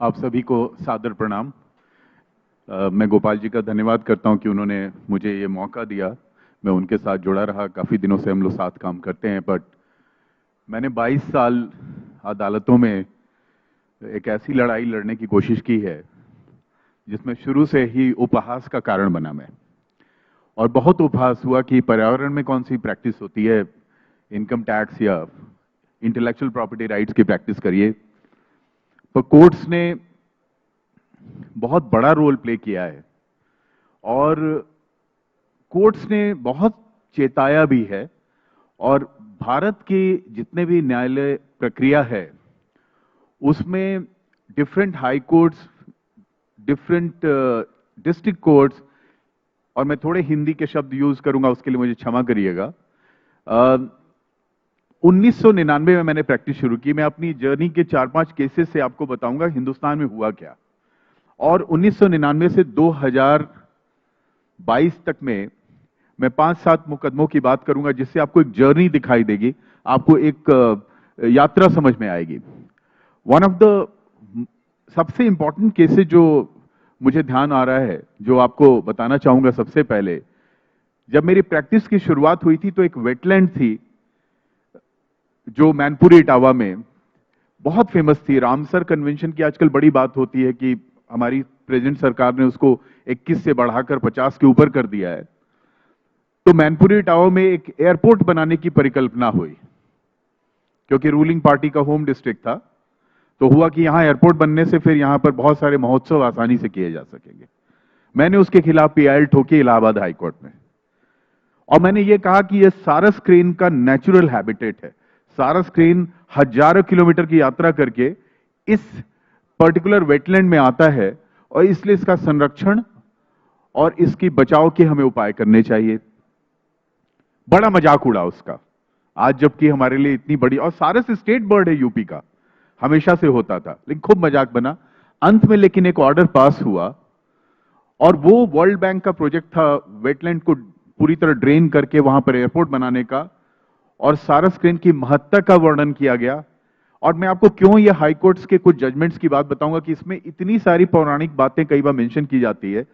आप सभी को सादर प्रणाम। मैं गोपाल जी का धन्यवाद करता हूं कि उन्होंने मुझे ये मौका दिया। मैं उनके साथ जुड़ा रहा, काफ़ी दिनों से हम लोग साथ काम करते हैं, बट मैंने 22 साल अदालतों में एक ऐसी लड़ाई लड़ने की कोशिश की है जिसमें शुरू से ही उपहास का कारण बना मैं। और बहुत उपहास हुआ कि पर्यावरण में कौन सी प्रैक्टिस होती है, इनकम टैक्स या इंटेलेक्चुअल प्रॉपर्टी राइट्स की प्रैक्टिस करिए। पर कोर्ट्स ने बहुत बड़ा रोल प्ले किया है और कोर्ट्स ने बहुत चेताया भी है। और भारत की जितने भी न्यायालय प्रक्रिया है उसमें different high courts, different district courts, और मैं थोड़े हिंदी के शब्द यूज करूंगा, उसके लिए मुझे क्षमा करिएगा। 1999 में मैंने प्रैक्टिस शुरू की। मैं अपनी जर्नी के 4-5 केसेस से आपको बताऊंगा हिंदुस्तान में हुआ क्या। और 1999 से 2022 तक में मैं 5-7 मुकदमों की बात करूंगा, जिससे आपको एक जर्नी दिखाई देगी, आपको एक यात्रा समझ में आएगी। वन ऑफ द सबसे इंपॉर्टेंट केसेस जो मुझे ध्यान आ रहा है, जो आपको बताना चाहूंगा, सबसे पहले जब मेरी प्रैक्टिस की शुरुआत हुई थी तो एक वेटलैंड थी जो मैनपुरी इटावा में बहुत फेमस थी। रामसर कन्वेंशन की आजकल बड़ी बात होती है कि हमारी प्रेजेंट सरकार ने उसको 21 से बढ़ाकर 50 के ऊपर कर दिया है। तो मैनपुरी इटावा में एक एयरपोर्ट बनाने की परिकल्पना हुई, क्योंकि रूलिंग पार्टी का होम डिस्ट्रिक्ट था। तो हुआ कि यहां एयरपोर्ट बनने से फिर यहां पर बहुत सारे महोत्सव आसानी से किए जा सकेंगे। मैंने उसके खिलाफ पीआईएल ठोकी इलाहाबाद हाईकोर्ट में, और मैंने ये कहा कि यह सारस क्रेन का नेचुरल हैबिटेट है। सारस क्रेन हजारों किलोमीटर की यात्रा करके इस पर्टिकुलर वेटलैंड में आता है, और इसलिए इसका संरक्षण और इसकी बचाव के हमें उपाय करने चाहिए। बड़ा मजाक उड़ा उसका, आज जबकि हमारे लिए इतनी बड़ी, और सारस स्टेट बर्ड है यूपी का, हमेशा से होता था, लेकिन खूब मजाक बना। अंत में लेकिन एक ऑर्डर पास हुआ, और वो वर्ल्ड बैंक का प्रोजेक्ट था वेटलैंड को पूरी तरह ड्रेन करके वहां पर एयरपोर्ट बनाने का, और सारस क्रेन की महत्ता का वर्णन किया गया। और मैं आपको क्यों ये हाई कोर्ट्स के कुछ जजमेंट्स की बात बताऊंगा कि इसमें इतनी सारी पौराणिक बातें कई बार मेंशन की जाती है।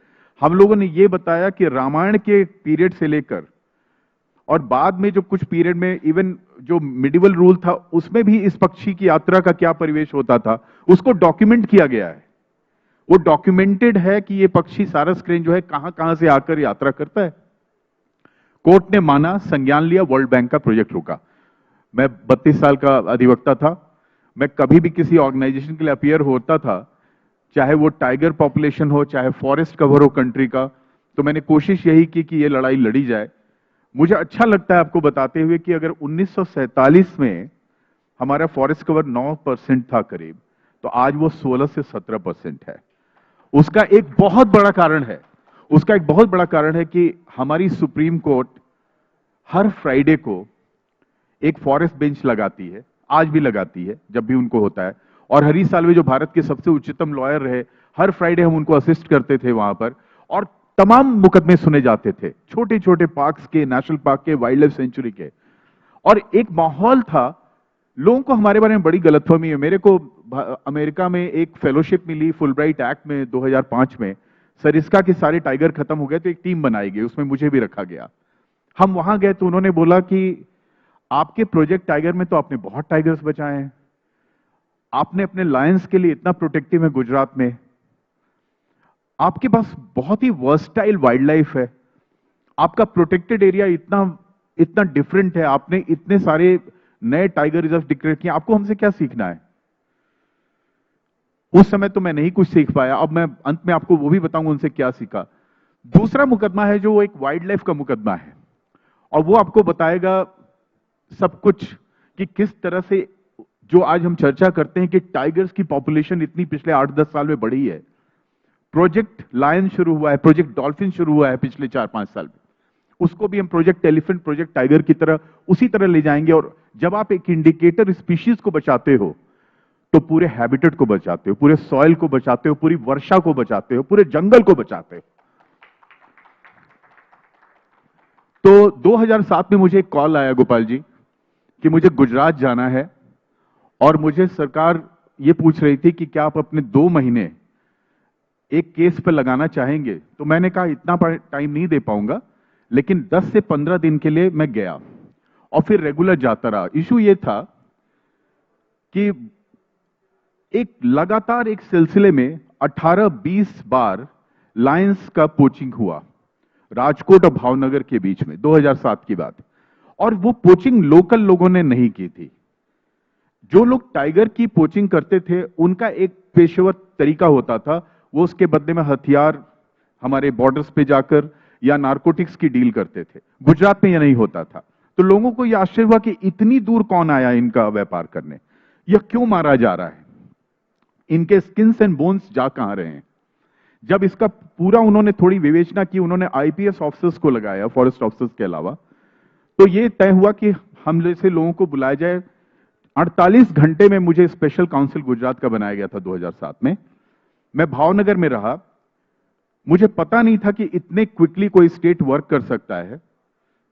हम लोगों ने ये बताया कि रामायण के पीरियड से लेकर और बाद में जो कुछ पीरियड में, इवन जो मिडिवल रूल था, उसमें भी इस पक्षी की यात्रा का क्या परिवेश होता था, उसको डॉक्यूमेंट किया गया है। वो डॉक्यूमेंटेड है कि ये पक्षी सारस क्रेन जो है कहां कहां से आकर यात्रा करता है। कोर्ट ने माना, संज्ञान लिया, वर्ल्ड बैंक का प्रोजेक्ट रुका। मैं 32 साल का अधिवक्ता था। मैं कभी भी किसी ऑर्गेनाइजेशन के लिए अपीयर होता था, चाहे वो टाइगर पॉपुलेशन हो, चाहे फॉरेस्ट कवर हो कंट्री का, तो मैंने कोशिश यही की कि ये लड़ाई लड़ी जाए। मुझे अच्छा लगता है आपको बताते हुए कि अगर 1947 में हमारा फॉरेस्ट कवर 9% था करीब, तो आज वो 16 से 17% है। उसका एक बहुत बड़ा कारण है कि हमारी सुप्रीम कोर्ट हर फ्राइडे को एक फॉरेस्ट बेंच लगाती है, आज भी लगाती है जब भी उनको होता है। और हरीश साल्वे जो भारत के सबसे उच्चतम लॉयर रहे, हर फ्राइडे हम उनको असिस्ट करते थे वहां पर, और तमाम मुकदमे सुने जाते थे, छोटे छोटे पार्क्स के, नेशनल पार्क के, वाइल्ड लाइफ सेंचुरी के। और एक माहौल था, लोगों को हमारे बारे में बड़ी गलतफहमी है। मेरे को अमेरिका में एक फेलोशिप मिली फुलब्राइट एक्ट में 2005 में। सरिस्का के सारे टाइगर खत्म हो गए तो एक टीम बनाई गई, उसमें मुझे भी रखा गया। हम वहां गए तो उन्होंने बोला कि आपके प्रोजेक्ट टाइगर में तो आपने बहुत टाइगर्स बचाए हैं, आपने अपने लायंस के लिए इतना प्रोटेक्टिव है गुजरात में, आपके पास बहुत ही वर्सटाइल वाइल्ड लाइफ है, आपका प्रोटेक्टेड एरिया इतना इतना डिफरेंट है, आपने इतने सारे नए टाइगर रिजर्व डिक्लेयर किए, आपको हमसे क्या सीखना है। उस समय तो मैं नहीं कुछ सीख पाया, अब मैं अंत में आपको वो भी बताऊंगा उनसे क्या सीखा। दूसरा मुकदमा है जो एक वाइल्ड लाइफ का मुकदमा है, और वो आपको बताएगा सब कुछ कि किस तरह से जो आज हम चर्चा करते हैं कि टाइगर्स की पॉपुलेशन इतनी पिछले 8-10 साल में बढ़ी है। प्रोजेक्ट लायन शुरू हुआ है, प्रोजेक्ट डॉल्फिन शुरू हुआ है पिछले 4-5 साल में, उसको भी हम प्रोजेक्ट एलिफेंट, प्रोजेक्ट टाइगर की तरह उसी तरह ले जाएंगे। और जब आप एक इंडिकेटर स्पीशीज को बचाते हो तो पूरे हैबिटेट को बचाते हो, पूरे सॉइल को बचाते हो, पूरी वर्षा को बचाते हो, पूरे जंगल को बचाते हो। तो 2007 में मुझे एक कॉल आया गोपाल जी कि मुझे गुजरात जाना है, और मुझे सरकार ये पूछ रही थी कि क्या आप अपने 2 महीने एक केस पे लगाना चाहेंगे, तो मैंने कहा इतना टाइम नहीं दे पाऊंगा, लेकिन 10 से 15 दिन के लिए मैं गया और फिर रेगुलर जाता रहा। इशू ये था कि एक लगातार एक सिलसिले में 18-20 बार लायंस का पोचिंग हुआ राजकोट और भावनगर के बीच में, 2007 की बात। और वो पोचिंग लोकल लोगों ने नहीं की थी। जो लोग टाइगर की पोचिंग करते थे उनका एक पेशेवर तरीका होता था, वो उसके बदले में हथियार हमारे बॉर्डर्स पे जाकर या नारकोटिक्स की डील करते थे। गुजरात में यह नहीं होता था। तो लोगों को यह आश्चर्य हुआ कि इतनी दूर कौन आया इनका व्यापार करने, यह क्यों मारा जा रहा है, इनके स्किन्स एंड बोन्स जा कहां रहे हैं। जब इसका पूरा उन्होंने थोड़ी विवेचना की, उन्होंने आईपीएस ऑफिसर्स को लगाया फॉरेस्ट ऑफिसर्स के अलावा, तो यह तय हुआ कि हम जैसे लोगों को बुलाया जाए। 48 घंटे में मुझे स्पेशल काउंसिल गुजरात का बनाया गया था 2007 में। मैं भावनगर में रहा। मुझे पता नहीं था कि इतने क्विकली कोई स्टेट वर्क कर सकता है।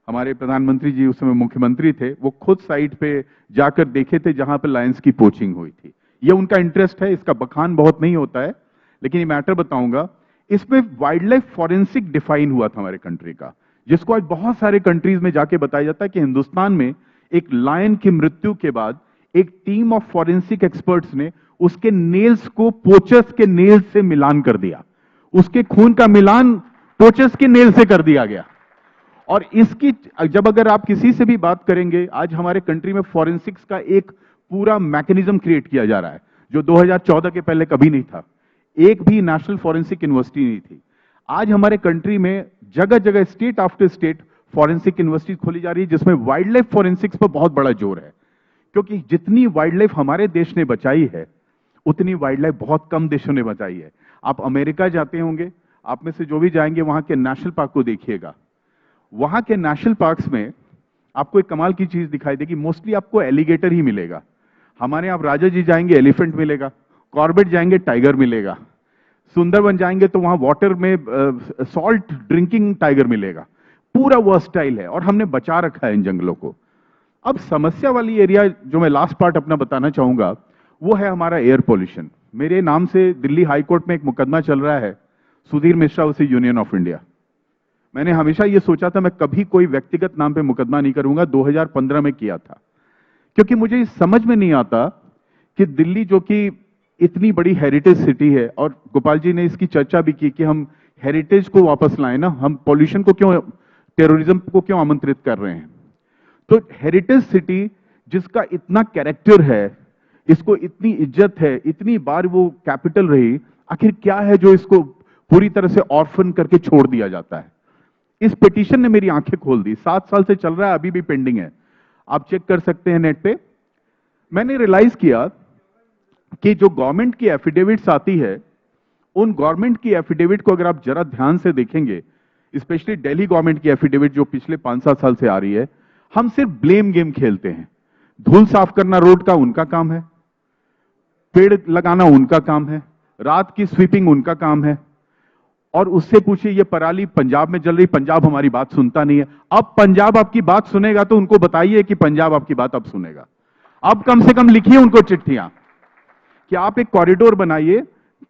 हमारे प्रधानमंत्री जी उस समय मुख्यमंत्री थे, वो खुद साइट पे जाकर देखे थे जहां पर लायंस की पोचिंग हुई थी। ये उनका इंटरेस्ट है, इसका बखान बहुत नहीं होता है, लेकिन ये मैटर बताऊंगा। इसमें वाइल्ड लाइफ फॉरेंसिक डिफाइन हुआ था हमारे कंट्री का, जिसको आज बहुत सारे कंट्रीज में जाके बताया जाता है कि हिंदुस्तान में एक लायन की मृत्यु के बाद एक टीम ऑफ फॉरेंसिक एक्सपर्ट्स ने उसके नेल्स को पोचर्स के नेल्स से मिलान कर दिया। उसके खून का मिलान पोचर्स के नेल से कर दिया गया। और इसकी जब अगर आप किसी से भी बात करेंगे, आज हमारे कंट्री में फॉरेंसिक्स का एक पूरा मैकेनिज्म क्रिएट किया जा रहा है, जो 2014 के पहले कभी नहीं था। एक भी नेशनल फॉरेंसिक यूनिवर्सिटी नहीं थी। आज हमारे कंट्री में जगह जगह state after state forensic university खोली जा रही है, जिसमें वाइल्ड लाइफ फॉरेंसिक्स पर बहुत बड़ा जोर है। क्योंकि जितनी वाइल्ड लाइफ हमारे देश ने बचाई है, उतनी वाइल्ड लाइफ बहुत कम देशों ने बचाई है। आप अमेरिका जाते होंगे, आप में से जो भी जाएंगे वहां के नेशनल पार्क को देखिएगा। वहां के नेशनल पार्क्स में आपको एक कमाल की चीज दिखाई देगी, मोस्टली आपको एलिगेटर ही मिलेगा। हमारे आप राजा जी जाएंगे एलिफेंट मिलेगा, कॉर्बेट जाएंगे टाइगर मिलेगा, सुंदरवन जाएंगे तो वहां वाटर में सॉल्ट ड्रिंकिंग टाइगर मिलेगा। पूरा वर्सटाइल है और हमने बचा रखा है इन जंगलों को। अब समस्या वाली एरिया जो मैं लास्ट पार्ट अपना बताना चाहूंगा, वो है हमारा एयर पॉल्यूशन। मेरे नाम से दिल्ली हाई कोर्ट में एक मुकदमा चल रहा है, Sudhir Mishra versus union of India. मैंने हमेशा ये सोचा था मैं कभी कोई व्यक्तिगत नाम पे मुकदमा नहीं करूंगा, 2015 में किया था। क्योंकि मुझे समझ में नहीं आता कि दिल्ली जो कि इतनी बड़ी हेरिटेज सिटी है, और गोपाल जी ने इसकी चर्चा भी की कि हम हेरिटेज को वापस लाएं ना, हम पॉल्यूशन को क्यों, टेररिज्म को क्यों आमंत्रित कर रहे हैं। तो हेरिटेज सिटी जिसका इतना कैरेक्टर है, इसको इतनी इज्जत है, इतनी बार वो कैपिटल रही, आखिर क्या है जो इसको पूरी तरह से ऑर्फन करके छोड़ दिया जाता है। इस पिटीशन ने मेरी आंखें खोल दी। 7 साल से चल रहा है, अभी भी पेंडिंग है, आप चेक कर सकते हैं नेट पे। मैंने रियलाइज किया कि जो गवर्नमेंट की एफिडेविट्स आती है, उन गवर्नमेंट की एफिडेविट को अगर आप जरा ध्यान से देखेंगे, स्पेशली दिल्ली गवर्नमेंट की एफिडेविट जो पिछले 5-7 साल से आ रही है, हम सिर्फ ब्लेम गेम खेलते हैं। धूल साफ करना रोड का उनका काम है, पेड़ लगाना उनका काम है, रात की स्वीपिंग उनका काम है। और उससे पूछिए ये पराली पंजाब में जल रही, पंजाब हमारी बात सुनता नहीं है। अब पंजाब आपकी बात सुनेगा तो उनको बताइए कि पंजाब आपकी बात अब सुनेगा। अब कम से कम लिखिए उनको चिट्ठियां कि आप एक कॉरिडोर बनाइए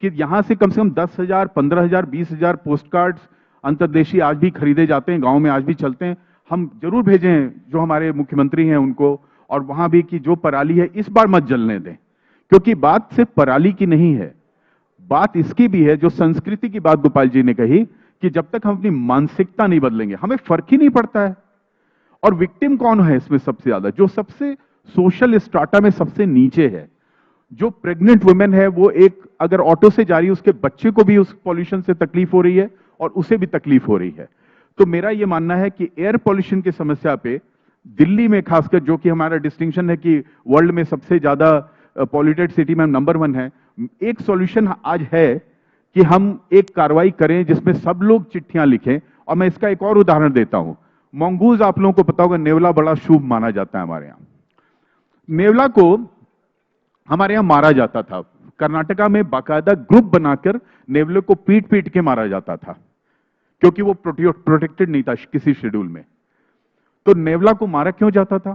कि यहां से कम 10,000, 15,000, 20,000 पोस्ट कार्ड्स अंतर्देशीय आज भी खरीदे जाते हैं, गांव में आज भी चलते हैं। हम जरूर भेजें जो हमारे मुख्यमंत्री हैं उनको, और वहां भी कि जो पराली है इस बार मत जलने दें। क्योंकि बात सिर्फ पराली की नहीं है, बात इसकी भी है जो संस्कृति की बात गोपाल जी ने कही कि जब तक हम अपनी मानसिकता नहीं बदलेंगे हमें फर्क ही नहीं पड़ता है। और विक्टिम कौन है इसमें सबसे ज्यादा, जो सबसे सोशल स्ट्राटा में सबसे नीचे है, जो प्रेग्नेंट वुमेन है, वो एक अगर ऑटो से जा रही है उसके बच्चे को भी उस पॉल्यूशन से तकलीफ हो रही है और उसे भी तकलीफ हो रही है। तो मेरा यह मानना है कि एयर पॉल्यूशन की समस्या पे दिल्ली में खासकर, जो कि हमारा डिस्टिंक्शन है कि वर्ल्ड में सबसे ज्यादा पॉल्यूटेड सिटी में नंबर 1 है, एक सॉल्यूशन आज है कि हम एक कार्रवाई करें जिसमें सब लोग चिट्ठियां लिखें। और मैं इसका एक और उदाहरण देता हूं। मंगूज आप लोगों को पता होगा, नेवला बड़ा शुभ माना जाता है हमारे यहां। नेवला को हमारे यहां मारा जाता था, कर्नाटका में बाकायदा ग्रुप बनाकर नेवले को पीट पीट के मारा जाता था, क्योंकि वो प्रोटेक्टेड नहीं था किसी शेड्यूल में। तो नेवला को मारा क्यों जाता था?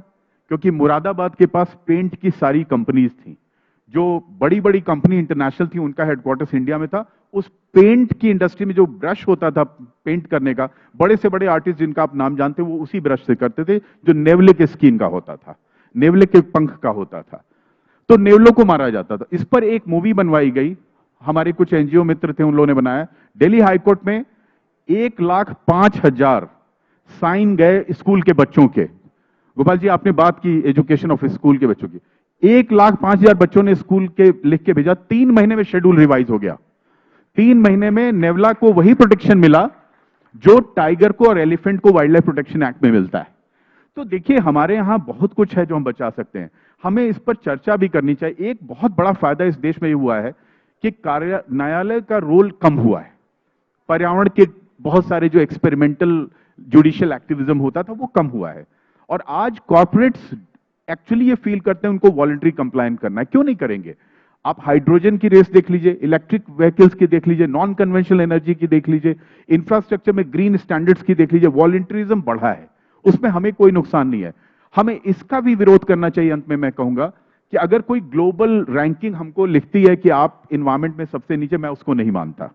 क्योंकि मुरादाबाद के पास पेंट की सारी कंपनीज थी जो बड़ी बड़ी कंपनी इंटरनेशनल थी उनका हेडक्वार्टर्स इंडिया में था। उस पेंट की इंडस्ट्री में जो ब्रश होता था पेंट करने का, बड़े से बड़े आर्टिस्ट जिनका आप नाम जानते हैं वो उसी ब्रश से करते थे, जो नेवले के स्किन का होता था, नेवले के पंख का होता था। तो नेवलों को मारा जाता था। इस पर एक मूवी बनवाई गई, हमारे कुछ एनजीओ मित्र थे, उन लोगों ने बनाया। दिल्ली हाईकोर्ट में 1,05,000 साइन गए स्कूल के बच्चों के। गोपाल जी, आपने बात की एजुकेशन ऑफ स्कूल के बच्चों की। 1,05,000 बच्चों ने स्कूल के लिख के भेजा। 3 महीने में शेड्यूल रिवाइज हो गया। 3 महीने में नेवला को वही प्रोटेक्शन मिला जो टाइगर को और एलिफेंट को वाइल्ड लाइफ प्रोटेक्शन एक्ट में मिलता है। तो देखिए, हमारे यहां बहुत कुछ है जो हम बचा सकते हैं, हमें इस पर चर्चा भी करनी चाहिए। एक बहुत बड़ा फायदा इस देश में ये हुआ है कि न्यायालय का रोल कम हुआ है। पर्यावरण के बहुत सारे जो एक्सपेरिमेंटल जुडिशियल एक्टिविज्म होता था वो कम हुआ है, और आज कॉर्पोरेट्स एक्चुअली ये फील करते हैं उनको वॉलंटरी कंप्लायंट करना है। क्यों नहीं करेंगे? आप हाइड्रोजन की रेस देख लीजिए, इलेक्ट्रिक व्हीकल्स की देख लीजिए, नॉन कन्वेंशनल एनर्जी की देख लीजिए, इंफ्रास्ट्रक्चर में ग्रीन स्टैंडर्ड्स की देख लीजिए। वॉलंटरिज्म बढ़ा है, उसमें हमें कोई नुकसान नहीं है। हमें इसका भी विरोध करना चाहिए। अंत में मैं कहूंगा कि अगर कोई ग्लोबल रैंकिंग हमको लिखती है कि आप इन्वायरमेंट में सबसे नीचे, मैं उसको नहीं मानता।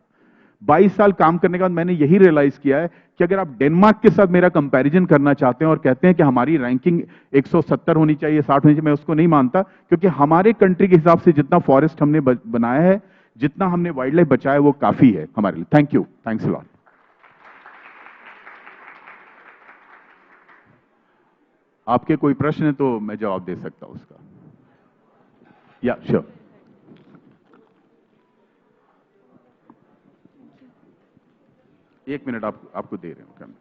22 साल काम करने के बाद मैंने यही रियलाइज किया है कि अगर आप डेनमार्क के साथ मेरा कंपैरिजन करना चाहते हैं और कहते हैं कि हमारी रैंकिंग 170 होनी चाहिए, 60 होनी चाहिए, मैं उसको नहीं मानता। क्योंकि हमारे कंट्री के हिसाब से जितना फॉरेस्ट हमने बनाया है, जितना हमने वाइल्ड लाइफ बचाया है, वो काफी है हमारे लिए। Thank you, thanks a lot. आपके कोई प्रश्न है तो मैं जवाब दे सकता हूं उसका। या श्योर। एक मिनट आपको दे रहे हूं।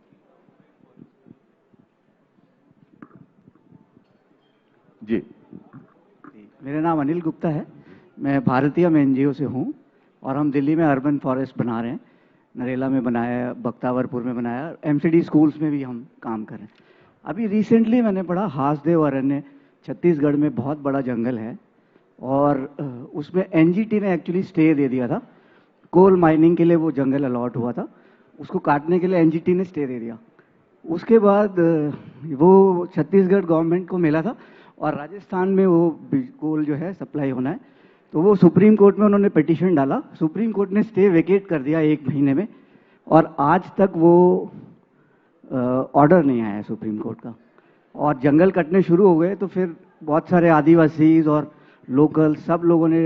जी, मेरा नाम अनिल गुप्ता है। मैं भारतीय एनजीओ से हूं और हम दिल्ली में अर्बन फॉरेस्ट बना रहे हैं। नरेला में बनाया, बख्तावरपुर में बनाया, एमसीडी स्कूल्स में भी हम काम कर रहे हैं। अभी रिसेंटली मैंने पढ़ा हासदेव अरण्य छत्तीसगढ़ में बहुत बड़ा जंगल है, और उसमें एनजीटी ने एक्चुअली स्टे दे दिया था। कोल माइनिंग के लिए वो जंगल अलॉट हुआ था, उसको काटने के लिए एनजीटी ने स्टे दे दिया। उसके बाद वो छत्तीसगढ़ गवर्नमेंट को मिला था, और राजस्थान में वो कोल जो है सप्लाई होना है, तो वो सुप्रीम कोर्ट में उन्होंने पिटीशन डाला। सुप्रीम कोर्ट ने स्टे वेकेट कर दिया 1 महीने में, और आज तक वो ऑर्डर नहीं आया है सुप्रीम कोर्ट का। और जंगल कटने शुरू हो गए तो फिर बहुत सारे आदिवासीज और लोकल सब लोगों ने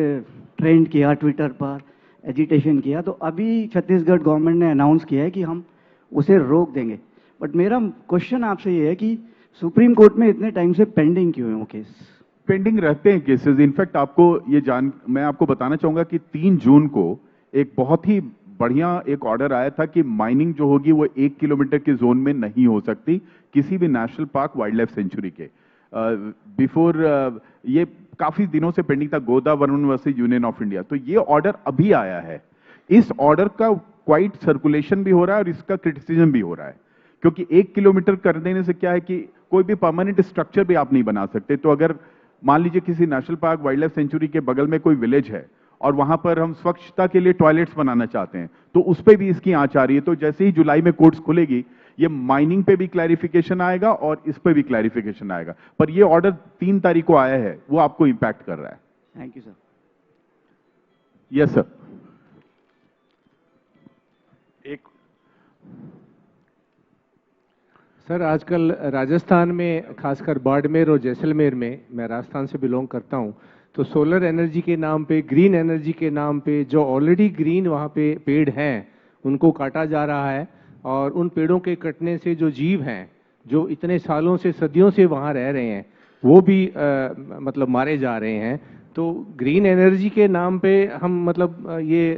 ट्रेंड किया, ट्विटर पर एजिटेशन किया। तो अभी छत्तीसगढ़ गवर्नमेंट ने अनाउंस किया है कि हम उसे रोक देंगे। बट मेरा क्वेश्चन आपसे ये है कि सुप्रीम कोर्ट में इतने टाइम से पेंडिंग क्यों है वो केस? पेंडिंग रहते हैं केसेस। इनफैक्ट मैं आपको बताना चाहूंगा कि 3 जून को एक बहुत ही बढ़िया एक ऑर्डर आया था कि माइनिंग जो होगी वो 1 किलोमीटर के जोन में नहीं हो सकती किसी भी national park wild life sanctuary के। बिफोर ये काफी दिनों से पेंडिंग था, Godavari versus union of India. तो ये ऑर्डर अभी आया है। इस ऑर्डर का क्वाइट सर्कुलेशन भी हो रहा है और इसका क्रिटिसिज्म भी हो रहा है, क्योंकि 1 किलोमीटर कर देने से क्या है कि कोई भी परमानेंट स्ट्रक्चर भी आप नहीं बना सकते। तो अगर मान लीजिए किसी national park wild life sanctuary के बगल में कोई विलेज है और वहां पर हम स्वच्छता के लिए टॉयलेट्स बनाना चाहते हैं, तो उस पर भी इसकी आंच आ रही है। तो जैसे ही जुलाई में कोर्ट्स खुलेगी, ये माइनिंग पे भी क्लैरिफिकेशन आएगा और इस पे भी क्लैरिफिकेशन आएगा। पर ये ऑर्डर 3 तारीख को आया है, वो आपको इंपैक्ट कर रहा है। Thank you sir. Yes sir. Sir, आजकल राजस्थान में खासकर बाड़मेर और जैसलमेर में, मैं राजस्थान से बिलोंग करता हूं, तो सोलर एनर्जी के नाम पे, ग्रीन एनर्जी के नाम पे जो ऑलरेडी ग्रीन वहाँ पे पेड़ हैं उनको काटा जा रहा है, और उन पेड़ों के कटने से जो जीव हैं जो इतने सालों से, सदियों से वहाँ रह रहे हैं, वो भी मतलब मारे जा रहे हैं। तो ग्रीन एनर्जी के नाम पे हम मतलब ये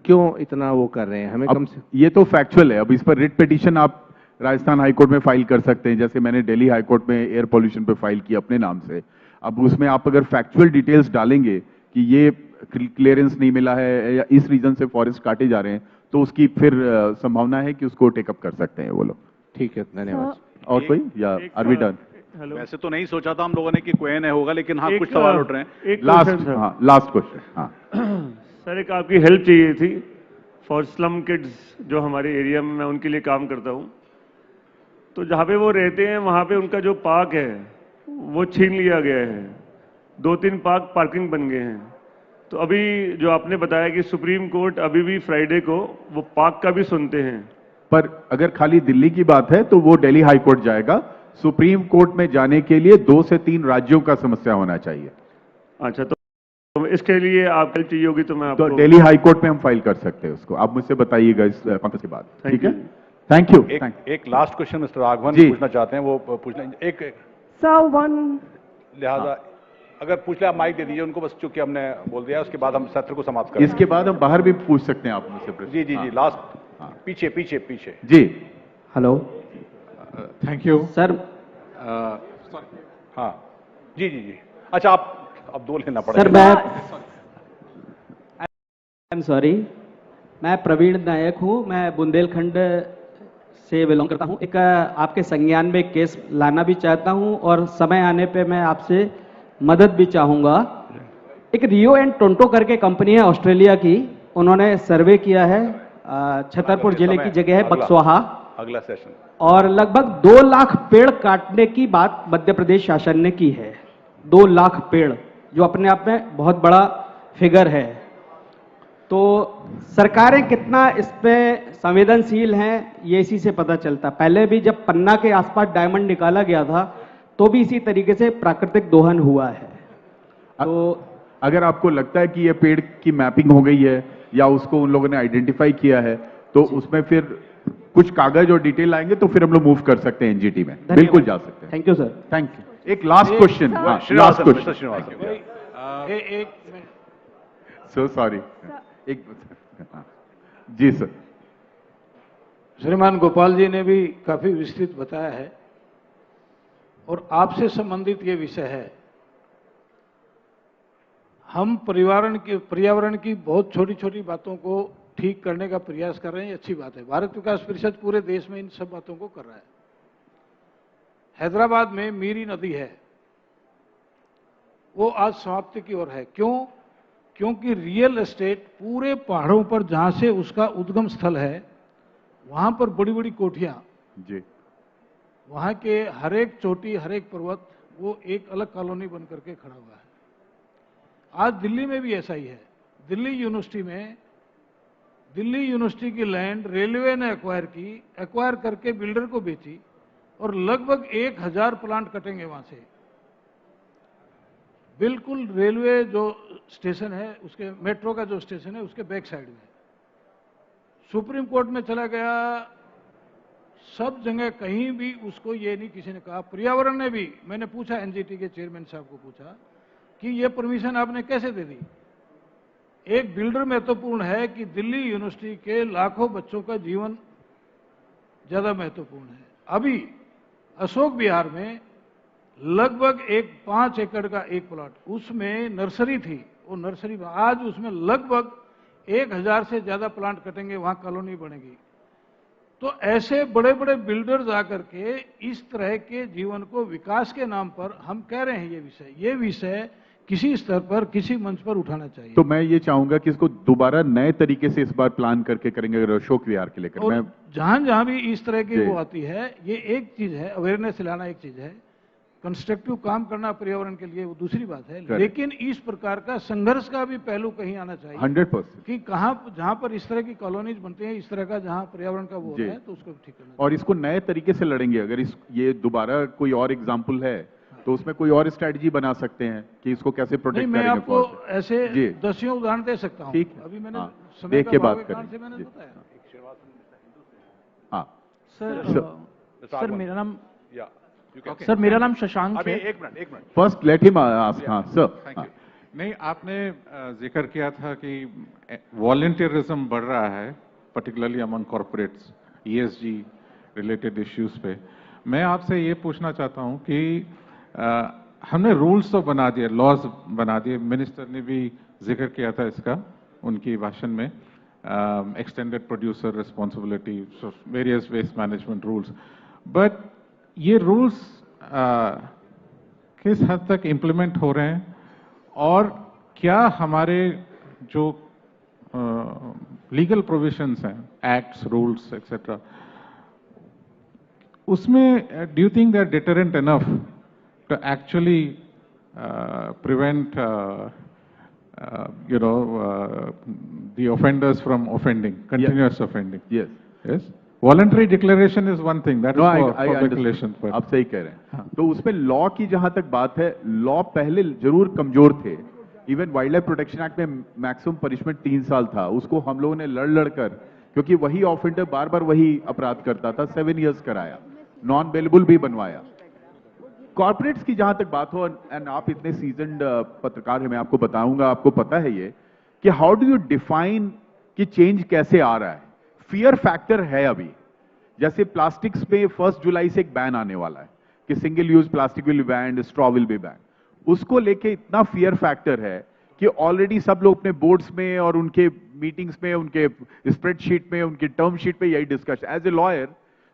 क्यों इतना वो कर रहे हैं? हमें कम से ये तो फैक्चुअल है। अब इस पर रिट पिटीशन आप राजस्थान हाईकोर्ट में फाइल कर सकते हैं, जैसे मैंने दिल्ली हाईकोर्ट में एयर पोल्यूशन पे फाइल किया अपने नाम से। अब उसमें आप अगर फैक्चुअल डिटेल्स डालेंगे कि ये क्लियरेंस नहीं मिला है या इस रीजन से फॉरेस्ट काटे जा रहे हैं, तो उसकी फिर संभावना है कि उसको टेकअप कर सकते हैं वो लोग। ठीक है, धन्यवाद। और कोई या आर वी डन? वैसे तो नहीं सोचा था हम लोगों ने कि क्वेश्चन होगा, लेकिन हाँ कुछ सवाल उठ रहे हैं। Last question. हाँ सर, एक आपकी हेल्प चाहिए थी फॉर स्लम किड्स जो हमारे एरिया में, मैं उनके लिए काम करता हूँ। तो जहाँ पे वो रहते हैं वहाँ पे उनका जो पार्क है वो छीन लिया गया है। 2-3 पार्किंग बन गए हैं। तो अभी जो आपने बताया कि सुप्रीम कोर्ट अभी भी फ्राइडे को वो पार्क का भी सुनते हैं। पर अगर खाली दिल्ली की बात है तो वो दिल्ली हाई कोर्ट जाएगा। सुप्रीम कोर्ट में जाने के लिए 2 से 3 राज्यों का समस्या होना चाहिए। अच्छा, तो इसके लिए आप कल चाहिए होगी तो मैं तो आपको दिल्ली हाई कोर्ट में हम फाइल कर सकते हैं उसको। आप मुझसे बताइएगा इस कॉन्फ्रेंस के बाद। ठीक है, थैंक यू। एक लास्ट क्वेश्चन मिस्टर राघवन जी। पूछना चाहते हैं, वो पूछना एक सर वन लिहाजा अगर पूछ ले आप माइक दे दीजिए उनको, बस चूंकि हमने बोल दिया उसके बाद हम सत्र को समाप्त करें। इसके बाद हम बाहर भी पूछ सकते हैं आप मुझसे प्रश्न। जी जी जी, लास्ट पीछे पीछे पीछे। जी, हेलो थैंक यू सर। हाँ जी जी जी, अच्छा आप अब 2 लेना पड़ेगा। सर मैं आई एम सॉरी, मैं प्रवीण नायक हूं, मैं बुंदेलखंड से बिलोंग करता हूं। एक आपके संज्ञान में एक केस लाना भी चाहता हूं और समय आने पे मैं आपसे मदद भी चाहूंगा। एक रियो एंड टोंटो करके कंपनी है ऑस्ट्रेलिया की, उन्होंने सर्वे किया है छतरपुर जिले की जगह है बक्सवाहा, अगला सेशन, और लगभग 2 लाख पेड़ काटने की बात मध्य प्रदेश शासन ने की है। 2 लाख पेड़, जो अपने आप में बहुत बड़ा फिगर है। तो सरकारें कितना इस पे संवेदनशील हैं ये इसी से पता चलता। पहले भी जब पन्ना के आसपास डायमंड निकाला गया था तो भी इसी तरीके से प्राकृतिक दोहन हुआ है। तो अगर आपको लगता है कि ये पेड़ की मैपिंग हो गई है या उसको उन लोगों ने आइडेंटिफाई किया है तो उसमें फिर कुछ कागज और डिटेल आएंगे तो फिर हम लोग मूव कर सकते हैं एनजीटी में। बिल्कुल जा सकते हैं। Thank you sir. Thank you. एक last question, last Srinivasan, question. Mister Srinivasan. So sorry, एक हाँ। जी सर। श्रीमान गोपाल जी ने भी काफी विस्तृत बताया है और आपसे संबंधित ये विषय है। हम पर्यावरण की बहुत छोटी छोटी बातों को ठीक करने का प्रयास कर रहे हैं, अच्छी बात है। भारत विकास परिषद पूरे देश में इन सब बातों को कर रहा है। हैदराबाद में मीरी नदी है, वो आज समाप्ति की ओर है। क्यों? क्योंकि रियल एस्टेट पूरे पहाड़ों पर जहां से उसका उद्गम स्थल है वहां पर बड़ी बड़ी कोठियां, जी, वहां के हर एक चोटी, हर एक पर्वत, वो एक अलग कॉलोनी बन करके खड़ा हुआ है। आज दिल्ली में भी ऐसा ही है। दिल्ली यूनिवर्सिटी की लैंड रेलवे ने एक्वायर करके बिल्डर को बेची और लगभग 1000 प्लांट कटेंगे वहां से। बिल्कुल रेलवे जो स्टेशन है, उसके मेट्रो का जो स्टेशन है उसके बैक साइड में। सुप्रीम कोर्ट में चला गया, सब जगह कहीं भी उसको ये नहीं किसी ने कहा। पर्यावरण ने भी, मैंने पूछा एनजीटी के चेयरमैन साहब को पूछा कि ये परमिशन आपने कैसे दे दी। एक बिल्डर महत्वपूर्ण है कि दिल्ली यूनिवर्सिटी के लाखों बच्चों का जीवन ज्यादा महत्वपूर्ण है। अभी अशोक विहार में लगभग 5 एकड़ का एक प्लॉट, उसमें नर्सरी थी, वो नर्सरी आज उसमें लगभग 1000 से ज्यादा प्लांट कटेंगे, वहां कॉलोनी बनेगी। तो ऐसे बड़े बड़े बिल्डर्स आकर के इस तरह के जीवन को विकास के नाम पर हम कह रहे हैं। ये विषय किसी स्तर पर, किसी मंच पर उठाना चाहिए। तो मैं ये चाहूंगा कि इसको दोबारा नए तरीके से इस बार प्लान करके करेंगे अगर अशोक विहार के लेकर। मैं जहां जहां भी इस तरह की वो आती है, ये एक चीज है, अवेयरनेस लाना एक चीज है, कंस्ट्रक्टिव काम करना पर्यावरण के लिए वो दूसरी बात है। लेकिन इस प्रकार का संघर्ष का भी पहलू कहीं आना चाहिए 100% कि कहां जहां पर इस तरह की कॉलोनीज बनती हैं, इस तरह का जहां पर्यावरण का वो है, तो उसको ठीक करना। और इसको नए तरीके से लड़ेंगे। अगर ये दोबारा कोई और एग्जाम्पल है तो उसमें कोई और स्ट्रेटजी बना सकते हैं कि इसको कैसे प्रोटेक्ट करेंगे। मैं आपको ऐसे 10 उदाहरण दे सकता हूं। ठीक, अभी मैंने समय देख के का बात भाव के कारण से करें। मैंने बताया। हाँ सर मेरा नाम शशांक है। एक minute first let him ask. हाँ सर। नहीं, आपने जिक्र किया था कि वॉलंटियरिज्म बढ़ रहा है, particularly among corporates, ESG related issues पे। मैं आपसे ये पूछना चाहता हूँ कि हमने रूल्स तो बना दिए, लॉज बना दिए, मिनिस्टर ने भी जिक्र किया था इसका उनकी भाषण में, extended producer responsibility, various waste management rules. But ये रूल्स किस हद तक इम्प्लीमेंट हो रहे हैं और क्या हमारे जो लीगल प्रोविजंस हैं, एक्ट्स, रूल्स एक्सेट्रा, उसमें do you think they are deterrent enough to actually prevent, the offenders from offending, continuous offending. Yes. Yes. Voluntary declaration is one thing. That is No, for I public understand. relations. But आप सही कह रहे हैं। तो उसमें law की जहां तक बात है, लॉ पहले जरूर कमजोर थे। Even wild life protection act में मैक्सिमम पनिशमेंट 3 साल था, उसको हम लोगों ने लड़ कर, क्योंकि वही ऑफेंडर बार बार वही अपराध करता था, 7 इयर्स कराया, नॉन बेलेबल भी बनवाया। कॉर्पोरेट्स की जहां तक बात हो, एंड आप इतने सीजन्ड पत्रकार हैं, मैं आपको बताऊंगा, आपको पता है ये कि हाउ डू यू डिफाइन कि चेंज कैसे आ रहा है। फियर फैक्टर है अभी, जैसे प्लास्टिक्स पे 1 जुलाई से एक बैन आने वाला है कि single use plastic will be band, straw will be band. उसको लेके इतना फियर फैक्टर है कि ऑलरेडी सब लोग अपने बोर्ड्स में और उनके मीटिंग्स में, उनके स्प्रेडशीट में, उनकी टर्म शीट पे यही डिस्कशन। एज ए लॉयर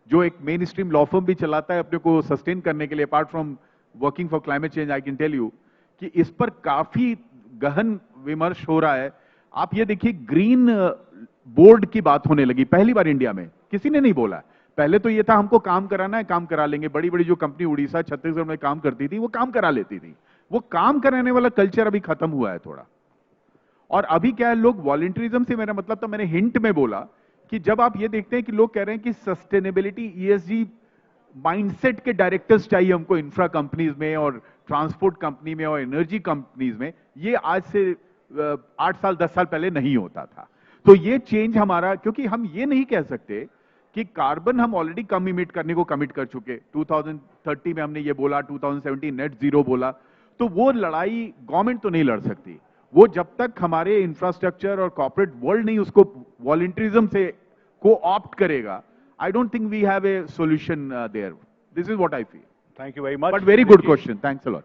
जो एक मेन स्ट्रीम लॉ फर्म भी चलाता है अपने को सस्टेन करने के लिए, apart from working for climate change, I can tell you कि इस पर काफी गहन विमर्श हो रहा है। आप ये देखिए, ग्रीन बोर्ड की बात होने लगी पहली बार इंडिया में, किसी ने नहीं बोला। पहले तो ये था हमको काम कराना है, काम करा लेंगे। बड़ी बड़ी जो कंपनी उड़ीसा, छत्तीसगढ़ में काम करती थी, वो काम करा लेती थी। वो काम कराने वाला कल्चर अभी खत्म हुआ है थोड़ा। और अभी क्या है, लोग वॉलंटरिज्म से, मेरा मतलब था, मैंने हिंट में बोला कि जब आप ये देखते हैं कि लोग कह रहे हैं कि सस्टेनेबिलिटी, ईएसजी माइंडसेट के डायरेक्टर्स चाहिए हमको इंफ्रा कंपनीज में और ट्रांसपोर्ट कंपनी में और एनर्जी कंपनीज में, ये आज से 8 साल 10 साल पहले नहीं होता था। तो ये चेंज हमारा, क्योंकि हम ये नहीं कह सकते कि कार्बन हम ऑलरेडी कम इमिट करने को कमिट कर चुके, 2030 में हमने ये बोला, 2017 नेट जीरो बोला, तो वो लड़ाई गवर्नमेंट तो नहीं लड़ सकती। वो जब तक हमारे इंफ्रास्ट्रक्चर और कॉर्पोरेट वर्ल्ड नहीं उसको वॉलंटरिज्म से को ऑप्ट करेगा, I don't think we have a solution there. This is what I feel. Thank you very much. But very good question, thanks a lot.